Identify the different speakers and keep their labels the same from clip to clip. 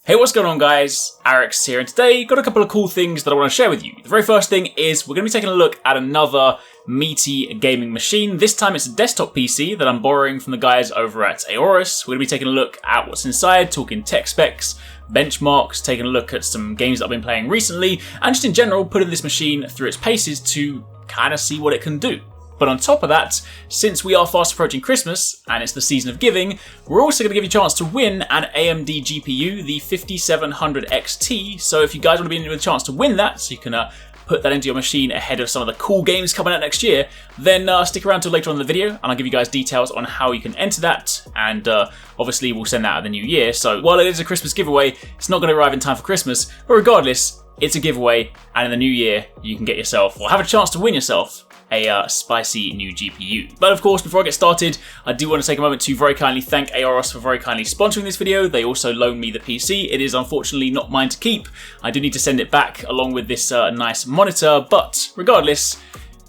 Speaker 1: Hey, what's going on guys? Arekkz here, and today got a couple of cool things that I want to share with you. The very first thing is we're going to be taking a look at another meaty gaming machine. This time it's a desktop PC that I'm borrowing from the guys over at AORUS. We're going to be taking a look at what's inside, talking tech specs, benchmarks, taking a look at some games that I've been playing recently, and just in general putting this machine through its paces to kind of see what it can do. But on top of that, since we are fast approaching Christmas and it's the season of giving, we're also going to give you a chance to win an AMD GPU, the 5700 XT. So if you guys want to be in with a chance to win that, so you can put that into your machine ahead of some of the cool games coming out next year, then stick around till later on in the video and I'll give you guys details on how you can enter that. And obviously we'll send that out in the new year. So while it is a Christmas giveaway, it's not going to arrive in time for Christmas, but regardless, it's a giveaway, and in the new year you can get yourself, or have a chance to win yourself, a spicy new GPU. But of course, before I get started, I do want to take a moment to very kindly thank AORUS for very kindly sponsoring this video. They also loaned me the PC. It is unfortunately not mine to keep. I do need to send it back along with this nice monitor, but regardless,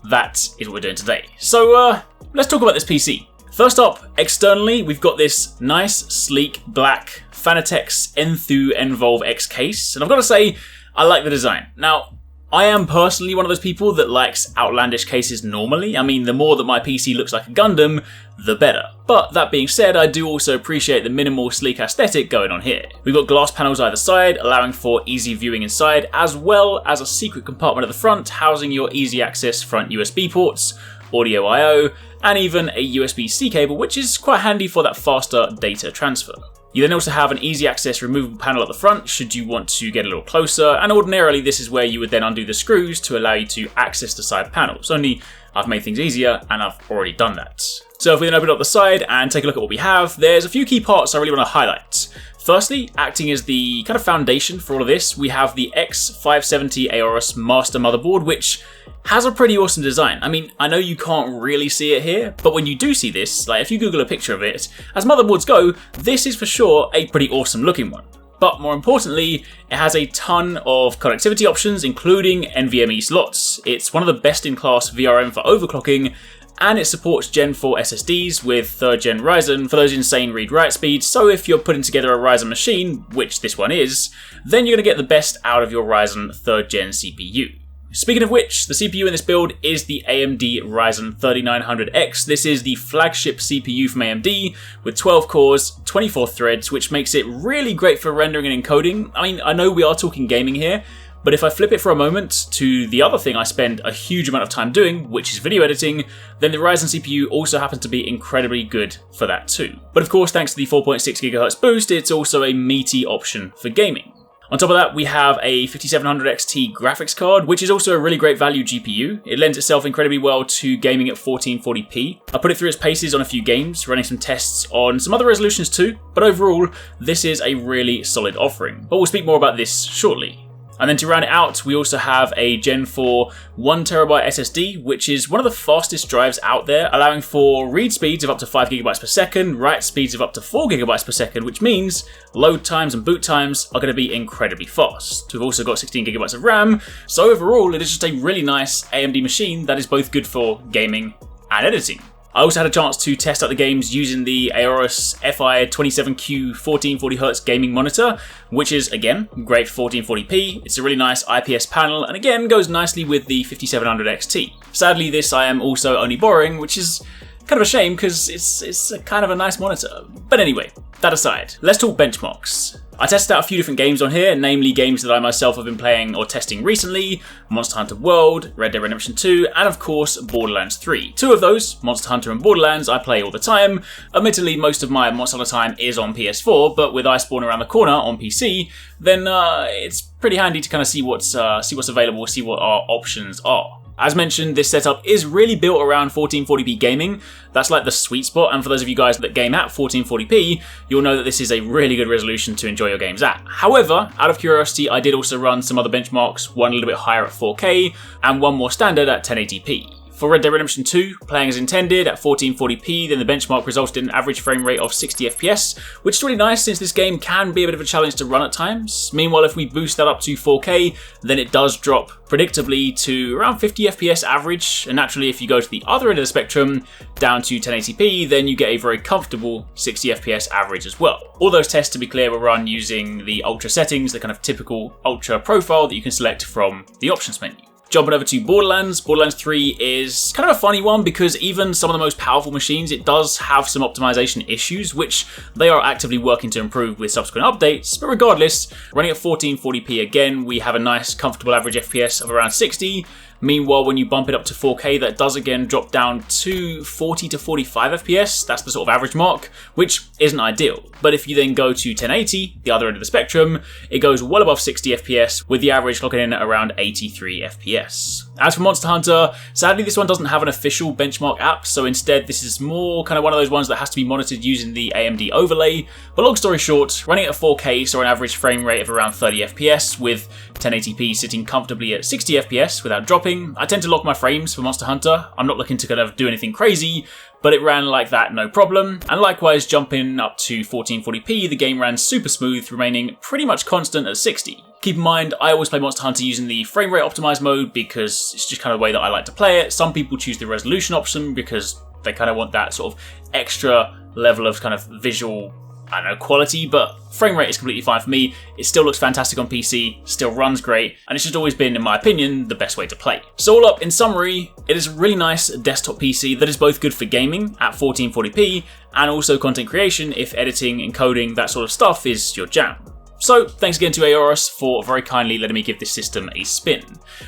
Speaker 1: that is what we're doing today. So let's talk about this PC. First up, externally, we've got this nice, sleek, black Fanatec Enthoo Envolve X case, and I've got to say, I like the design. Now, I am personally one of those people that likes outlandish cases normally. I mean, the more that my PC looks like a Gundam, the better. But that being said, I do also appreciate the minimal, sleek aesthetic going on here. We've got glass panels either side, allowing for easy viewing inside, as well as a secret compartment at the front, housing your easy access front USB ports, audio I/O, and even a USB-C cable, which is quite handy for that faster data transfer. You then also have an easy access removable panel at the front should you want to get a little closer, and ordinarily this is where you would then undo the screws to allow you to access the side panels, only I've made things easier and I've already done that. So if we then open up the side and take a look at what we have, there's a few key parts I really want to highlight. Firstly, acting as the kind of foundation for all of this, we have the X570 AORUS Master Motherboard, which has a pretty awesome design. I mean, I know you can't really see it here, but when you do see this, like if you Google a picture of it, as motherboards go, this is for sure a pretty awesome looking one. But more importantly, it has a ton of connectivity options, including NVMe slots. It's one of the best in class VRM for overclocking, and it supports Gen 4 SSDs with 3rd gen RYZEN for those insane read-write speeds, so if you're putting together a Ryzen machine, which this one is, then you're going to get the best out of your Ryzen 3rd gen CPU. Speaking of which, the CPU in this build is the AMD Ryzen 3900X. This is the flagship CPU from AMD with 12 cores, 24 threads, which makes it really great for rendering and encoding. I mean, I know we are talking gaming here, but if I flip it for a moment to the other thing I spend a huge amount of time doing, which is video editing, then the Ryzen CPU also happens to be incredibly good for that too. But of course, thanks to the 4.6 GHz boost, it's also a meaty option for gaming. On top of that, we have a 5700 XT graphics card, which is also a really great value GPU. It lends itself incredibly well to gaming at 1440p. I put it through its paces on a few games, running some tests on some other resolutions too, but overall, this is a really solid offering. But we'll speak more about this shortly. And then to round it out, we also have a Gen 4 1TB SSD, which is one of the fastest drives out there, allowing for read speeds of up to 5 GB per second, write speeds of up to 4 GB per second, which means load times and boot times are going to be incredibly fast. We've also got 16 GB of RAM, so overall it is just a really nice AMD machine that is both good for gaming and editing. I also had a chance to test out the games using the AORUS FI27Q 1440Hz gaming monitor, which is, again, great for 1440p. It's a really nice IPS panel, and again, goes nicely with the 5700 XT. Sadly, this I am also only borrowing, which is kind of a shame because it's a kind of a nice monitor. But anyway, that aside, let's talk benchmarks. I tested out a few different games on here, namely games that I myself have been playing or testing recently, Monster Hunter World, Red Dead Redemption 2, and of course Borderlands 3. Two of those, Monster Hunter and Borderlands, I play all the time. Admittedly, most of my Monster Hunter time is on PS4, but with Iceborne around the corner on PC, then it's pretty handy to kind of see what's available, see what our options are. As mentioned, this setup is really built around 1440p gaming. That's like the sweet spot, and for those of you guys that game at 1440p, you'll know that this is a really good resolution to enjoy your games at. However, out of curiosity, I did also run some other benchmarks, one a little bit higher at 4K, and one more standard at 1080p. For Red Dead Redemption 2, playing as intended at 1440p, then the benchmark resulted in an average frame rate of 60 FPS, which is really nice since this game can be a bit of a challenge to run at times. Meanwhile, if we boost that up to 4K, then it does drop predictably to around 50 FPS average, and naturally if you go to the other end of the spectrum, down to 1080p, then you get a very comfortable 60 FPS average as well. All those tests, to be clear, were run using the ultra settings, the kind of typical ultra profile that you can select from the options menu. Jumping over to Borderlands, Borderlands 3 is kind of a funny one because even some of the most powerful machines, it does have some optimization issues, which they are actively working to improve with subsequent updates. But regardless, running at 1440p again, we have a nice comfortable average FPS of around 60. Meanwhile, when you bump it up to 4K, that does again drop down to 40 to 45 FPS. That's the sort of average mark, which isn't ideal. But if you then go to 1080, the other end of the spectrum, it goes well above 60 FPS, with the average clocking in at around 83 FPS. As for Monster Hunter, sadly this one doesn't have an official benchmark app, so instead this is more kind of one of those ones that has to be monitored using the AMD overlay. But long story short, running at 4K saw an average frame rate of around 30 FPS, with 1080p sitting comfortably at 60 FPS without dropping. I tend to lock my frames for Monster Hunter. I'm not looking to kind of do anything crazy, but it ran like that no problem. And likewise, jumping up to 1440p, the game ran super smooth, remaining pretty much constant at 60. Keep in mind, I always play Monster Hunter using the frame rate optimized mode because it's just kind of the way that I like to play it. Some people choose the resolution option because they kind of want that sort of extra level of kind of visual, I don't know, quality, but frame rate is completely fine for me. It still looks fantastic on PC, still runs great, and it's just always been, in my opinion, the best way to play. So all up, in summary, it is a really nice desktop PC that is both good for gaming at 1440p and also content creation if editing and coding, that sort of stuff, is your jam. So thanks again to AORUS for very kindly letting me give this system a spin.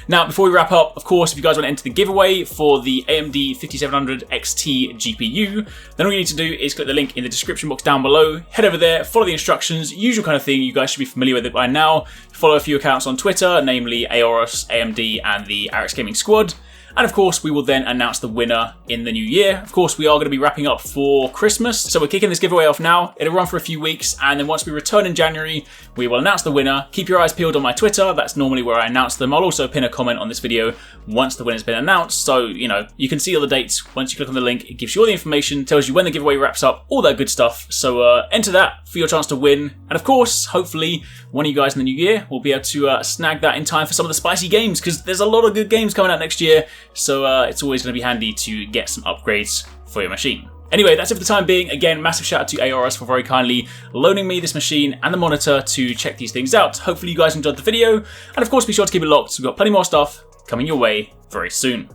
Speaker 1: Now, before we wrap up, of course, if you guys want to enter the giveaway for the AMD 5700 XT GPU, then all you need to do is click the link in the description box down below, head over there, follow the instructions, usual kind of thing. You guys should be familiar with it by now. Follow a few accounts on Twitter, namely AORUS, AMD, and the Arekkz Gaming Squad. And of course, we will then announce the winner in the new year. Of course, we are going to be wrapping up for Christmas, so we're kicking this giveaway off now. It'll run for a few weeks, and then once we return in January, we will announce the winner. Keep your eyes peeled on my Twitter. That's normally where I announce them. I'll also pin a comment on this video once the winner's been announced, so, you know, you can see all the dates. Once you click on the link, it gives you all the information, tells you when the giveaway wraps up, all that good stuff. So enter that for your chance to win. And of course, hopefully, one of you guys in the new year will be able to snag that in time for some of the spicy games, because there's a lot of good games coming out next year, so it's always going to be handy to get some upgrades for your machine. Anyway, that's it for the time being. Again, massive shout out to AORUS for very kindly loaning me this machine and the monitor to check these things out. Hopefully you guys enjoyed the video, and of course be sure to keep it locked. We've got plenty more stuff coming your way very soon.